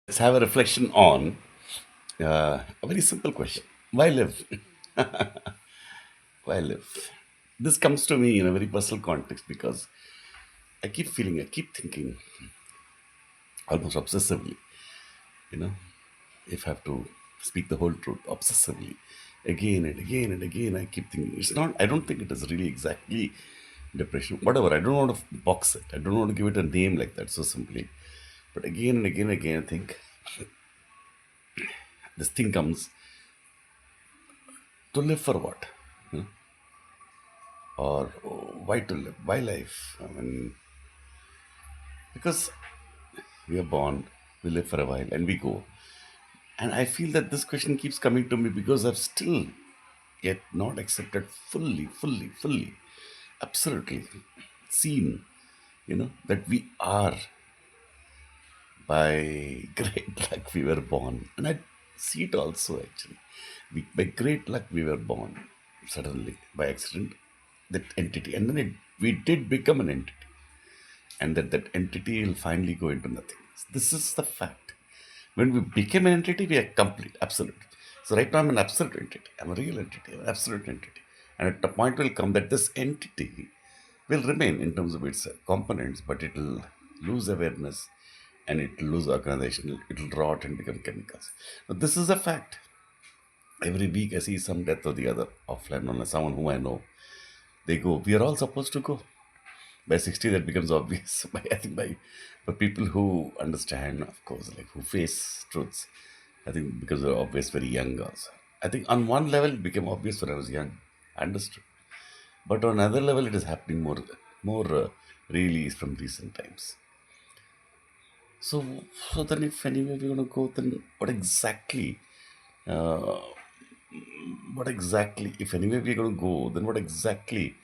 Let's have a reflection on a very simple question. Why live? Why live? This comes to me in a very personal context because I keep feeling, I keep thinking almost obsessively, you know, if I have to speak the whole truth, obsessively, again and again and again, I keep thinking. It's not, I don't think it is really exactly depression, whatever. I don't want to box it, I don't want to give it a name like that so simply. But again and again and again, I think this thing comes to live for what? You know? Or why to live? Why life? I mean, because we are born, we live for a while, and we go. And I feel that this question keeps coming to me because I've still yet not accepted fully, absolutely seen, that we are by great luck we were born. And I see it also actually. By great luck we were born suddenly by accident, that entity. And then we did become an entity, and that entity will finally go into nothing. This is the fact. When we became an entity, we are complete, absolute. So right now I'm an absolute entity. I'm a real entity, I'm an absolute entity. And at the point will come that this entity will remain in terms of its components, but it will lose awareness and it will lose organization. It will rot and become chemicals. Now, this is a fact. Every week I see some death or the other offline on someone whom I know. They go. We are all supposed to go. By 60 that becomes obvious. I think by people who understand, of course, like who face truths, I think because they're obvious very young also. I think on one level it became obvious when I was young. I understood. But on another level it is happening more really from recent times. So then if anywhere we're gonna go, then uh, what exactly, if anywhere we're going to go, then what exactly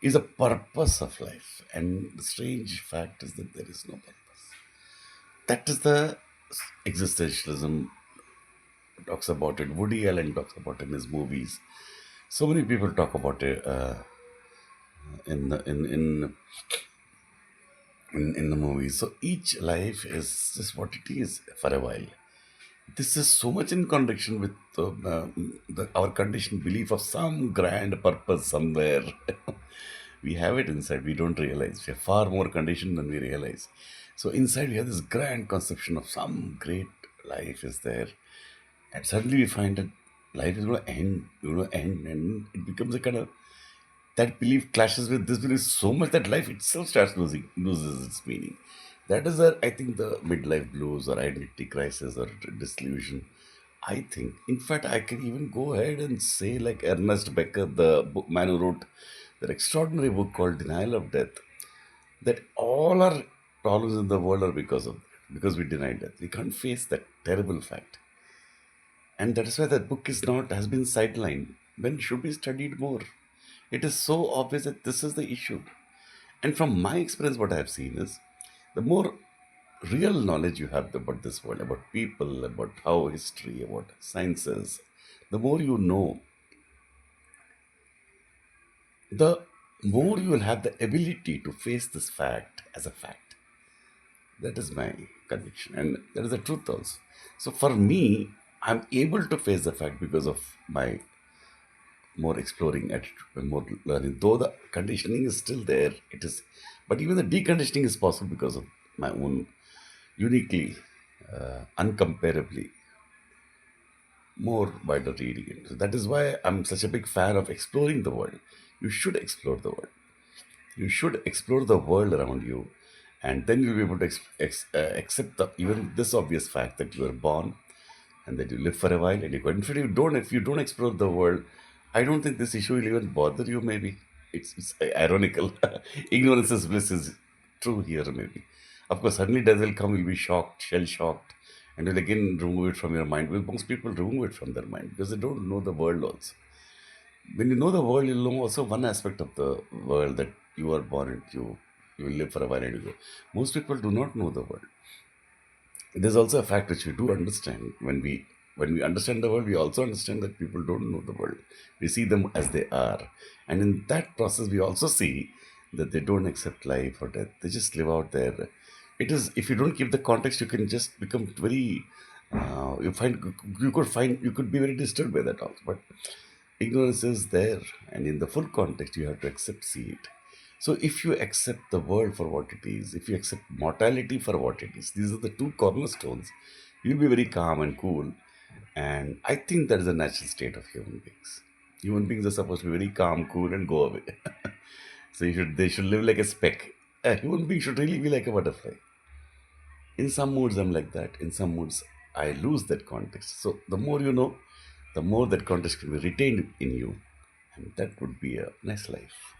is the purpose of life? And the strange fact is that there is no purpose. That is the existentialism talks about it. Woody Allen talks about it in his movies. So many people talk about it in, the, in the movies. So each life is just what it is for a while. This is so much in contradiction with our conditioned belief of some grand purpose somewhere. We have it inside, we don't realize. We are far more conditioned than we realize. So inside we have this grand conception of some great life is there. And suddenly we find that life is going to end, and it becomes a kind of, that belief clashes with this belief so much that life itself starts loses its meaning. That is, I think, the midlife blues or identity crisis or disillusion. I think, in fact, I can even go ahead and say, like Ernest Becker, the man who wrote that extraordinary book called Denial of Death, that all our problems in the world are because we denied death. We can't face that terrible fact, and that is why that book is not has been sidelined when it should be studied more. It is so obvious that this is the issue. And from my experience, what I have seen is the more real knowledge you have about this world, about people, about how history, about sciences, the more you know, the more you will have the ability to face this fact as a fact. That is my conviction, and that is the truth also. So for me, I'm able to face the fact because of my more exploring attitude and more learning. Though the conditioning is still there, it is, but even the deconditioning is possible because of my own uniquely, uncomparably more wider reading. So that is why I'm such a big fan of exploring the world. You should explore the world. You should explore the world around you, and then you'll be able to accept even this obvious fact that you were born and that you live for a while and you go. In fact, if you don't explore the world, I don't think this issue will even bother you. Maybe it's ironical. Ignorance is bliss is true here. Maybe, of course, suddenly death will come. You'll be shocked, shell shocked, and you'll again remove it from your mind. Well, most people remove it from their mind because they don't know the world also. When you know the world, you'll know also one aspect of the world, that you are born into. You will live for a while and you go. Most people do not know the world. There's also a fact which we do understand. When we understand the world, we also understand that people don't know the world. We see them as they are, and in that process, we also see that they don't accept life or death. They just live out their It is, if you don't keep the context, you can just become very you could be very disturbed by that also. But ignorance is there, and in the full context you have to accept, see it. So if you accept the world for what it is, if you accept mortality for what it is, these are the two cornerstones, you'll be very calm and cool. And I think that is the natural state of human beings. Human beings are supposed to be very calm, cool, and go away. So they should live like a speck. A human being should really be like a butterfly. In some moods I'm like that, in some moods I lose that context. So the more you know, the more that context can be retained in you, and that would be a nice life.